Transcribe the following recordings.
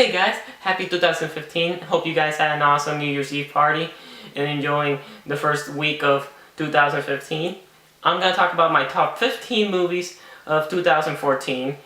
Hey guys, happy 2015. Hope you guys had an awesome New Year's Eve party and enjoying the first week of 2015. I'm going to talk about my top 15 movies of 2014.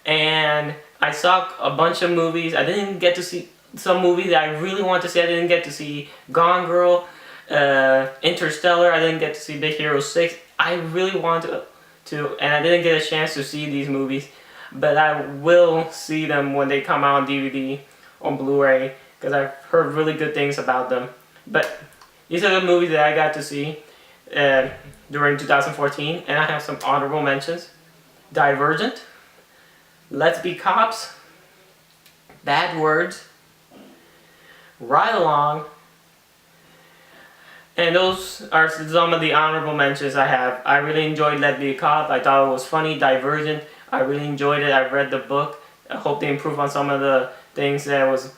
And I saw a bunch of movies. I didn't get to see some movies that I really want to see. I didn't get to see Gone Girl, Interstellar. I didn't get to see Big Hero 6. I really want to, and I didn't get a chance to see these movies. But I will see them when they come out on DVD, on Blu-ray, because I've heard really good things about them. But these are the movies that I got to see during 2014, and I have some honorable mentions. Divergent, Let's Be Cops, Bad Words, Ride Along, and those are some of the honorable mentions I have. I really enjoyed Let's Be a Cop. I thought it was funny. Divergent, I really enjoyed it. I read the book. I hope they improve on some of the things that was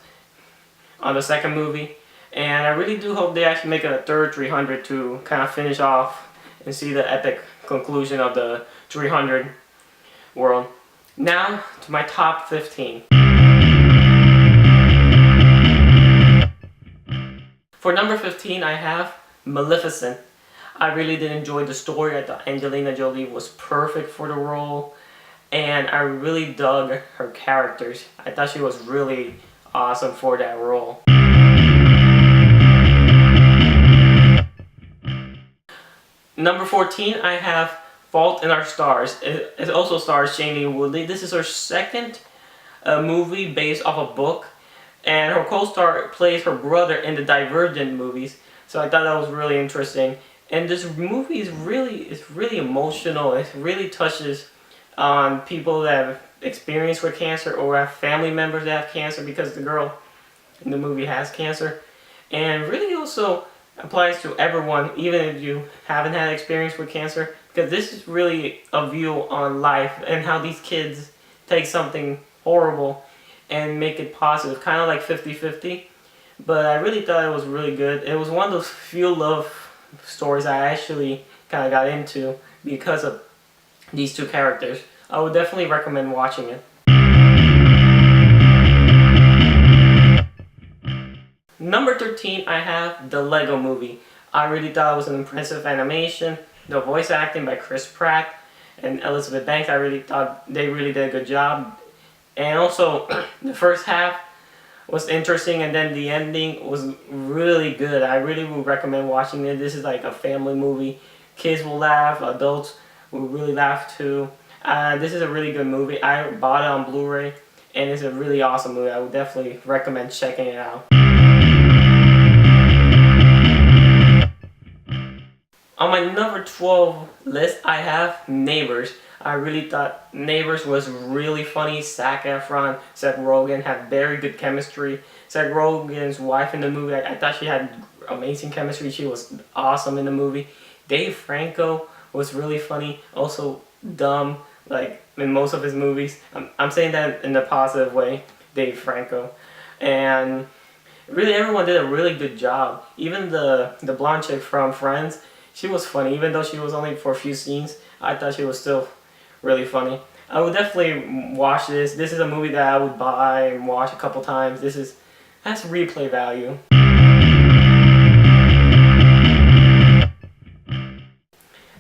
on the second movie. And I really do hope they actually make a third 300 to kind of finish off and see the epic conclusion of the 300 world. Now to my top 15. For number 15 I have Maleficent. I really did enjoy the story. I thought Angelina Jolie was perfect for the role. And I really dug her characters. I thought she was really awesome for that role. Number 14, I have Fault in Our Stars. It also stars Shailene Woodley. This is her second movie based off a book. And her co-star plays her brother in the Divergent movies. So I thought that was really interesting. And this movie is really emotional. It really touches on people that have experience with cancer or have family members that have cancer, because the girl in the movie has cancer. And really also applies to everyone, even if you haven't had experience with cancer, because this is really a view on life and how these kids take something horrible and make it positive, kind of like 50-50. But I really thought it was really good. It was one of those few love stories I actually kind of got into because of these two characters. I would definitely recommend watching it. Number 13, I have the Lego Movie. I really thought it was an impressive animation. The voice acting by Chris Pratt and Elizabeth Banks, I really thought they really did a good job. And also, the first half was interesting, and then the ending was really good. I really would recommend watching it. This is like a family movie. Kids will laugh, adults will really laugh too. This is a really good movie. I bought it on Blu-ray, and it's a really awesome movie. I would definitely recommend checking it out. On my number 12 list, I have Neighbors. I really thought Neighbors was really funny. Zac Efron, Seth Rogen had very good chemistry. Seth Rogen's wife in the movie, I thought she had amazing chemistry. She was awesome in the movie. Dave Franco was really funny. Also dumb, like in most of his movies. I'm saying that in a positive way, Dave Franco. And really everyone did a really good job. Even the blonde chick from Friends, she was funny. Even though she was only for a few scenes, I thought she was still really funny. I would definitely watch this. This is a movie that I would buy and watch a couple times. Has replay value.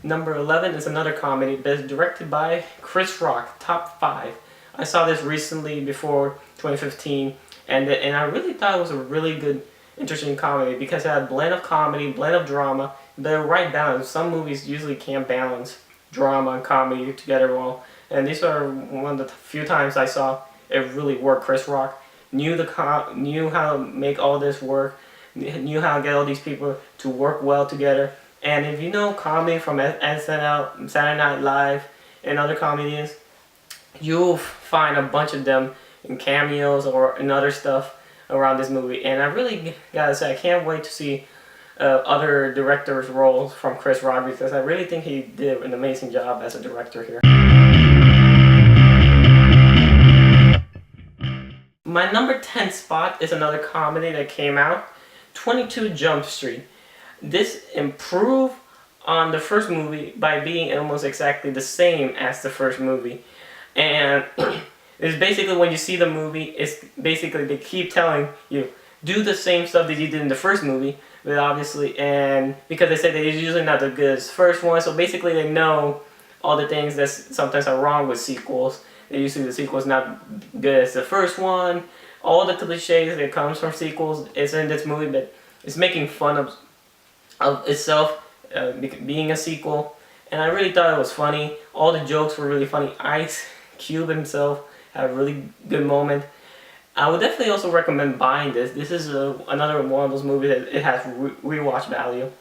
Number 11 is another comedy that's directed by Chris Rock, Top 5. I saw this recently before 2015, and I really thought it was a really good, interesting comedy because it had a blend of comedy, blend of drama, the right balance. Some movies usually can't balance drama and comedy together well, and these are one of the few times I saw it really work. Chris Rock knew how to make all this work, knew how to get all these people to work well together. And if you know comedy from SNL, Saturday Night Live, and other comedians, you'll find a bunch of them in cameos or in other stuff around this movie. And I really gotta say, I can't wait to see other directors' roles from Chris Rock, because I really think he did an amazing job as a director here. My number 10 spot is another comedy that came out, 22 Jump Street. This improved on the first movie by being almost exactly the same as the first movie. And It's basically when you see the movie, it's basically they keep telling you, do the same stuff that you did in the first movie, but obviously, and because they say that it's usually not as good as the first one, so basically they know all the things that sometimes are wrong with sequels. They usually the sequel's not good as the first one. All the cliches that comes from sequels is in this movie, but it's making fun of itself being a sequel. And I really thought it was funny. All the jokes were really funny. Ice Cube himself had a really good moment. I would definitely also recommend buying this. This is another one of those movies that it has rewatch value.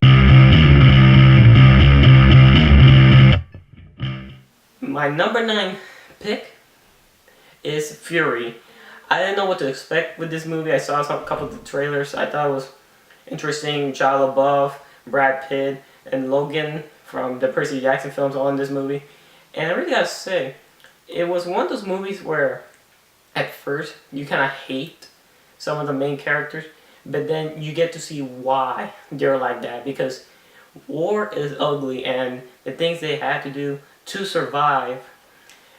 My number 9 pick is Fury. I didn't know what to expect with this movie. I saw a couple of the trailers. I thought it was interesting. Shia LaBeouf, Brad Pitt, and Logan from the Percy Jackson films all in this movie. And I really gotta say, it was one of those movies where at first you kind of hate some of the main characters, but then you get to see why they're like that, because war is ugly and the things they had to do to survive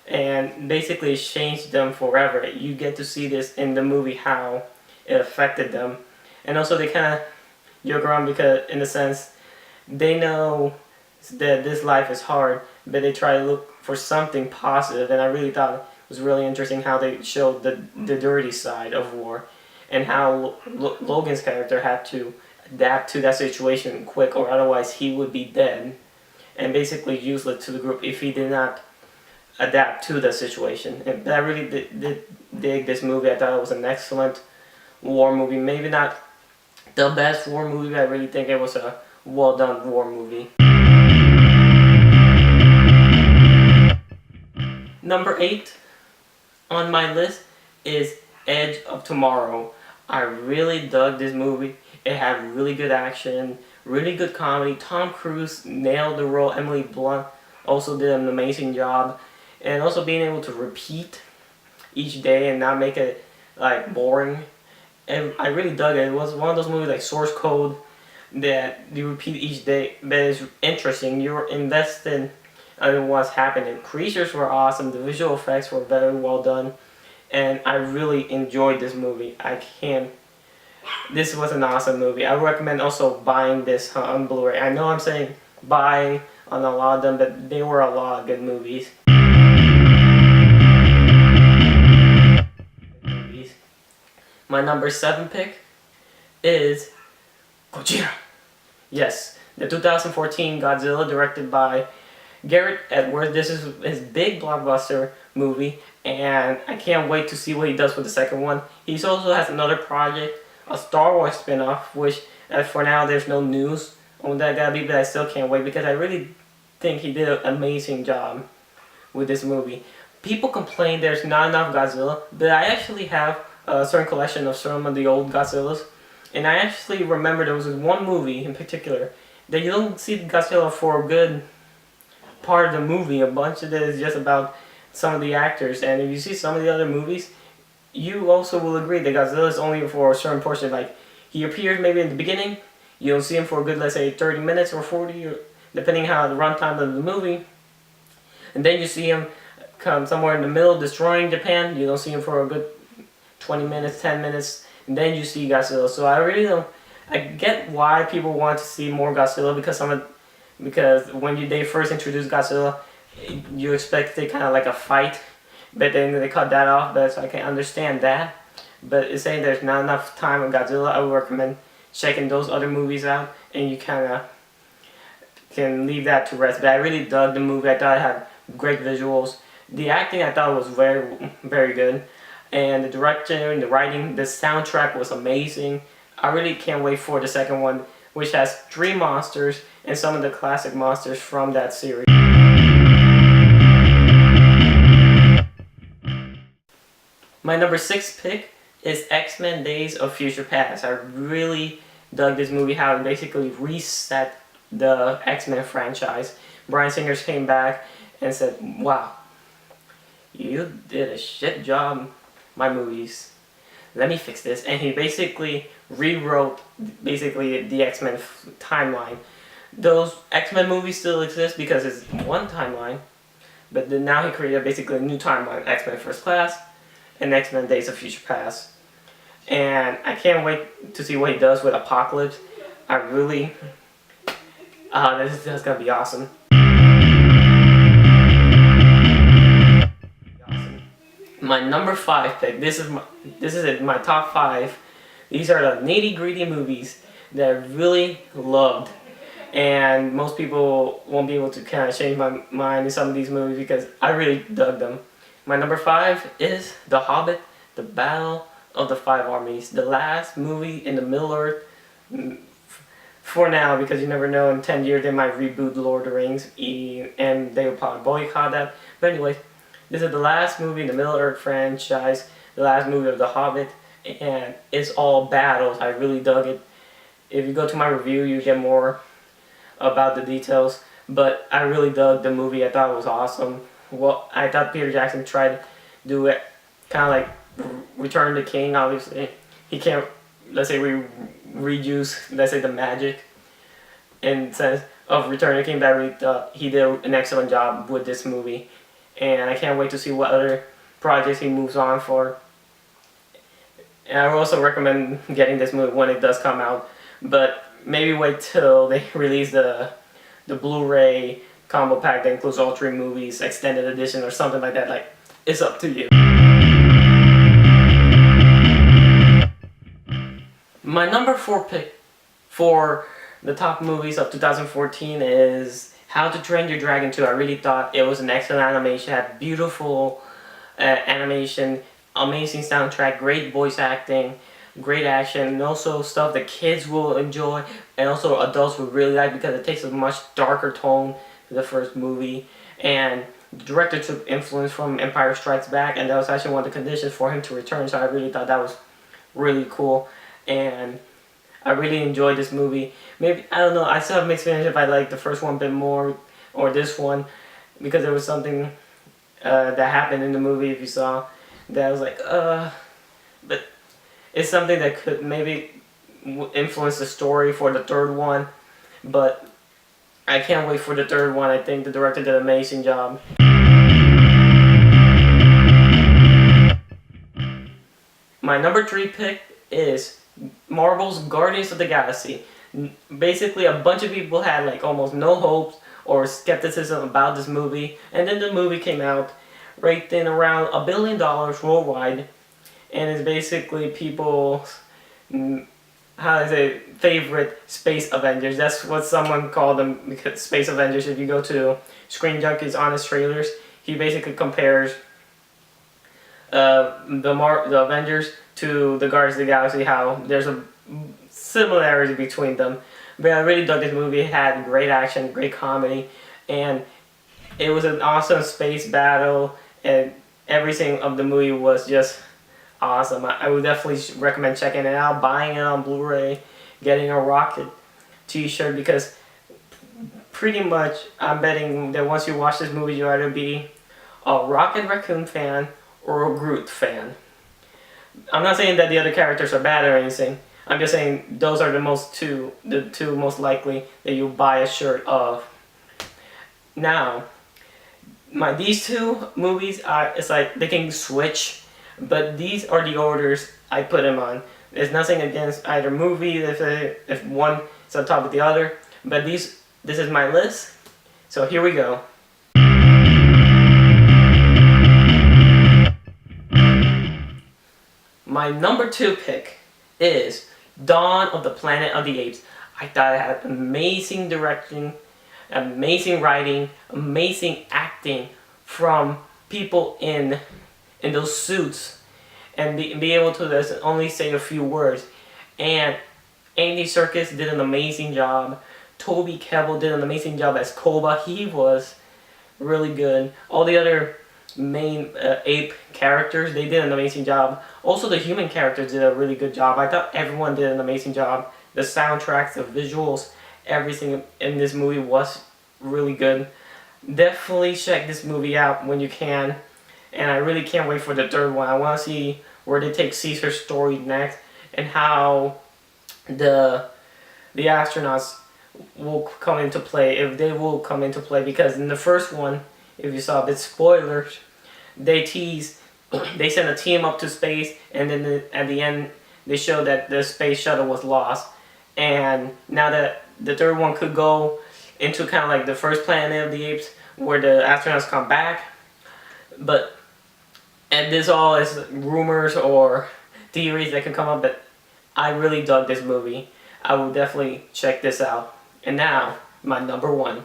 and basically it changed them forever. You get to see this in the movie how it affected them. And also they kind of joke around because in a sense they know that this life is hard, but they try to look for something positive. And I really thought it was really interesting how they showed the dirty side of war and how Logan's character had to adapt to that situation quick, or otherwise he would be dead and basically useless to the group if he did not adapt to the situation. And I really did dig this movie. I thought it was an excellent war movie. Maybe not the best war movie, but I really think it was a well done war movie. Number 8 on my list is Edge of Tomorrow. I really dug this movie. It had really good action, really good comedy. Tom Cruise nailed the role. Emily Blunt also did an amazing job. And also being able to repeat each day and not make it like boring. And I really dug it. It was one of those movies like Source Code that you repeat each day, but it's interesting. You're invested in what's happening. Creatures were awesome. The visual effects were very well done. And I really enjoyed this movie. This was an awesome movie. I recommend also buying this on Blu-ray. I know I'm saying buy on a lot of them, but they were a lot of good movies. My number 7 pick is Godzilla. Yes, the 2014 Godzilla directed by Gareth Edwards. This is his big blockbuster movie, and I can't wait to see what he does with the second one. He also has another project, a Star Wars spin-off, which for now there's no news on that gotta be, but I still can't wait because I really think he did an amazing job with this movie. People complain there's not enough Godzilla, but I actually have a certain collection of some of the old Godzillas, and I actually remember there was one movie in particular that you don't see Godzilla for a good part of the movie. A bunch of it is just about some of the actors, and if you see some of the other movies, you also will agree that Godzilla is only for a certain portion. Like, he appears maybe in the beginning, you don't see him for a good, let's say, 30 minutes or 40, or depending how the runtime of the movie, and then you see him come somewhere in the middle destroying Japan. You don't see him for a good 20 minutes, 10 minutes, and then you see Godzilla. So I really don't, I get why people want to see more Godzilla, because when they first introduced Godzilla, you expect it kind of like a fight, but then they cut that off, but so I can understand that. But it's saying there's not enough time with Godzilla, I would recommend checking those other movies out, and you kind of can leave that to rest. But I really dug the movie. I thought it had great visuals. The acting I thought was very, very good. And the direction and the writing, the soundtrack was amazing. I really can't wait for the second one, which has 3 monsters and some of the classic monsters from that series. My number 6 pick is X-Men Days of Future Past. I really dug this movie, how it basically reset the X-Men franchise. Bryan Singer came back and said, wow, you did a shit job, my movies. Let me fix this. And he basically rewrote the X-Men timeline. Those X-Men movies still exist because it's one timeline, But then now he created basically a new timeline, X-Men First Class and X-Men Days of Future Past. And I can't wait to see what he does with Apocalypse. I really, this is gonna be awesome. My number 5 pick. This is my top 5. These are the nitty-gritty movies that I really loved, and most people won't be able to kind of change my mind in some of these movies because I really dug them. My number 5 is The Hobbit: The Battle of the Five Armies, the last movie in the Middle Earth. For now, because you never know, in 10 years they might reboot Lord of the Rings, and they will probably boycott that. But anyways, this is the last movie in the Middle Earth franchise, the last movie of The Hobbit, and it's all battles. I really dug it. If you go to my review, you get more about the details, but I really dug the movie. I thought it was awesome. Well, I thought Peter Jackson tried to do it kind of like Return of the King. Obviously, he can't, let's say, reuse, let's say, the magic in sense of Return of the King, but I really thought he did an excellent job with this movie. And I can't wait to see what other projects he moves on for. And I would also recommend getting this movie when it does come out, but maybe wait till they release the Blu-ray combo pack that includes all 3 movies, extended edition or something like that. Like, it's up to you. My number 4 pick for the top movies of 2014 is How to Train Your Dragon 2. I really thought it was an excellent animation, had beautiful animation, amazing soundtrack, great voice acting, great action, and also stuff that kids will enjoy and also adults will really like because it takes a much darker tone to the first movie. And the director took influence from Empire Strikes Back, and that was actually one of the conditions for him to return, so I really thought that was really cool. And I really enjoyed this movie. Maybe, I don't know, I still have mixed feelings if I like the first one a bit more or this one, because there was something that happened in the movie, if you saw, that I was like, but it's something that could maybe influence the story for the third one, but I can't wait for the third one. I think the director did an amazing job. My number 3 pick is Marvel's Guardians of the Galaxy. Basically, a bunch of people had like almost no hopes or skepticism about this movie, and then the movie came out, raked in around $1 billion worldwide, and it's basically people's, how do I say, favorite space Avengers. That's what someone called them, because Space Avengers. If you go to Screen Junkie's Honest Trailers, he basically compares the Avengers to the Guardians of the Galaxy, how there's a similarity between them. But I really dug this movie. It had great action, great comedy, and it was an awesome space battle, and everything of the movie was just awesome. I would definitely recommend checking it out, buying it on Blu-ray, getting a Rocket t-shirt, because pretty much I'm betting that once you watch this movie, you either be a Rocket Raccoon fan or a Groot fan. I'm not saying that the other characters are bad or anything. I'm just saying those are the two most likely that you'll buy a shirt of. Now, these 2 movies are, it's like they can switch, but these are the orders I put them on. There's nothing against either movie if one is on top of the other, but this is my list. So here we go. My number 2 pick is Dawn of the Planet of the Apes. I thought it had amazing directing, amazing writing, amazing acting from people in those suits, and be able to only say a few words. And Andy Serkis did an amazing job. Toby Kebbell did an amazing job as Koba. He was really good. All the other main ape characters, they did an amazing job. Also, the human characters did a really good job. I thought everyone did an amazing job. The soundtracks, the visuals, everything in this movie was really good. Definitely check this movie out when you can, and I really can't wait for the third one. I want to see where they take Caesar's story next, and how the astronauts will come into play, if they will come into play, because in the first one if you saw a bit spoilers, they tease, they send a team up to space, and then at the end they show that the space shuttle was lost. And now that the third one could go into kind of like the first Planet of the Apes, where the astronauts come back, and this all is rumors or theories that can come up, but I really dug this movie. I will definitely check this out. And now, my number one.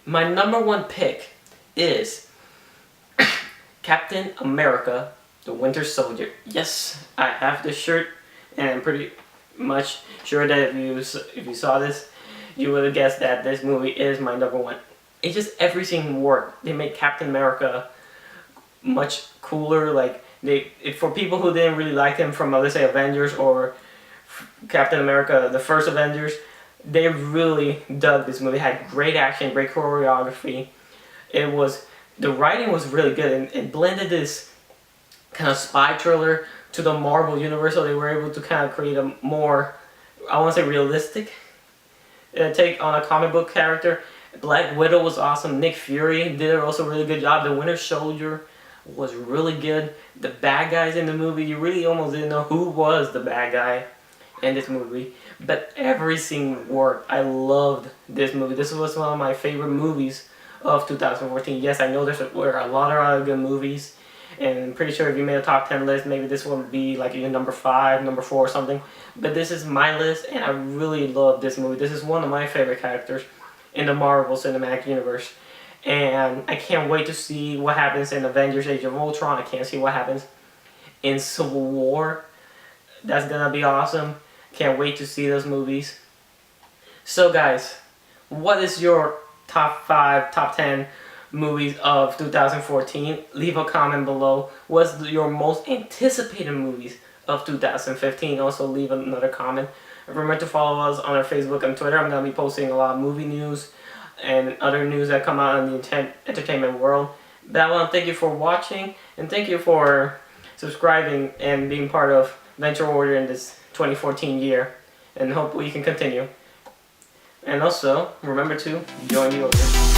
My number one pick is Captain America, the Winter Soldier. Yes, I have this shirt, and I'm pretty much sure that if you saw this, you would have guessed that this movie is my number one. It's just everything worked. They made Captain America much cooler. Like for people who didn't really like him from, let's say, Avengers or Captain America, the first Avengers, they really dug this movie. It had great action, great choreography. The writing was really good, and it blended this kind of spy thriller to the Marvel universe, so they were able to kind of create a more, I want to say, realistic take on a comic book character. Black Widow was awesome. Nick Fury did also a really good job. The Winter Soldier was really good. The bad guys in the movie, you really almost didn't know who was the bad guy in this movie, but everything worked. I loved this movie. This was one of my favorite movies of 2014. Yes, I know were a lot of other good movies, and I'm pretty sure if you made a top 10 list, maybe this one would be like your number 5, number 4 or something. But this is my list, and I really love this movie. This is one of my favorite characters in the Marvel Cinematic Universe. And I can't wait to see what happens in Avengers Age of Ultron. I can't see what happens in Civil War. That's gonna be awesome. Can't wait to see those movies. So guys, what is your top 5, top 10 movies of 2014? Leave a comment below. What's your most anticipated movies of 2015? Also leave another comment. Remember to follow us on our Facebook and Twitter. I'm going to be posting a lot of movie news and other news that come out in the entertainment world. But I want to thank you for watching, and thank you for subscribing and being part of Venture Order in this 2014 year. And hope we can continue. And also, remember to join the order.